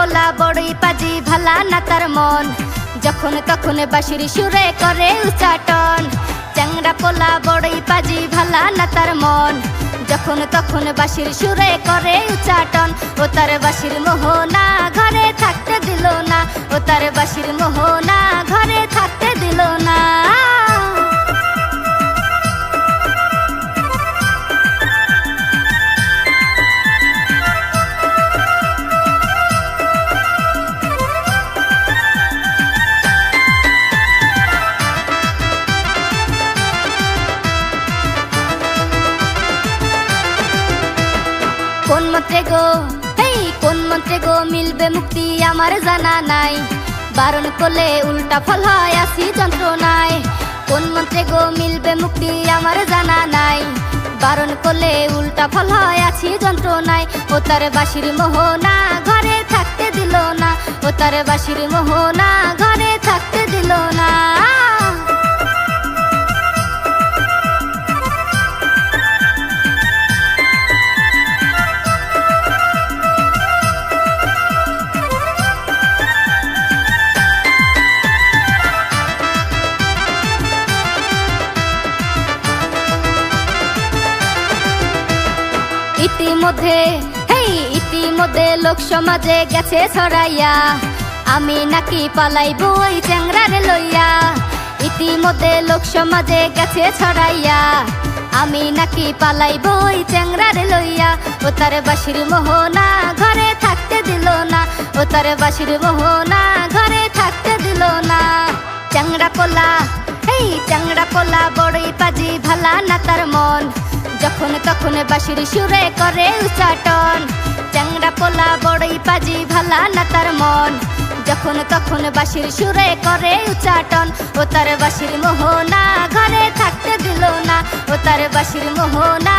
পোলা বড়ই পাজি ভালা না তার মন, যখন তখন বাঁশির সুরে করে উচ্চাটন। চ্যাংড়া পোলা বড়ই পাজি ভালা না তার মন, যখন তখন বাঁশির সুরে করে উচ্চাটন। ও তার বাঁশির মোহনা ঘরে থাকতে দিল না, ও তার বাঁশির মোহনা ঘরে থাকতে দিল না। কোন মন্ত্রে গো, হেই কোন মন্ত্রে গো মিলবে মুক্তি আমার জানা নাই, বারণ করলে উল্টা ফল হয় আসি যন্ত্রণায়। কোন মন্ত্রে গো মিলবে মুক্তি আমার জানা নাই, বারণ করলে উল্টা ফল হয় আছি যন্ত্রণায়। ও তার বাঁশির মোহনা ঘরে থাকতে দিল না, ও তার বাঁশির মোহনা ঘরে থাকতে দিল না। ইতিমধ্যে হেই ইতিমধ্যে লোক সমাজে গেছে ছড়াইয়া, আমি নাকি পালাইব ওই চ্যাংড়ারে লইয়া। ইতিমধ্যে লোক সমাজে গেছে ছড়াইয়া, আমি নাকি পালাইব ওই চ্যাংড়ারে লইয়া। ও তার বাঁশির মোহনা ঘরে থাকতে দিল না, ও তার বাঁশির মোহনা ঘরে থাকতে দিল না। চ্যাংড়া পোলা হেই চ্যাংড়া পোলা বড়ই পাজি ভালা না তার মন, যখন তখন বাঁশির সুরে করে উচ্চাটন। চ্যাংড়া পোলা বড়ই পাজি ভালা না তার মন, যখন তখন বাঁশির সুরে করে উচ্চাটন। ও তার বাঁশির মোহনা ঘরে থাকতে দিল না, ও তার বাঁশির মোহনা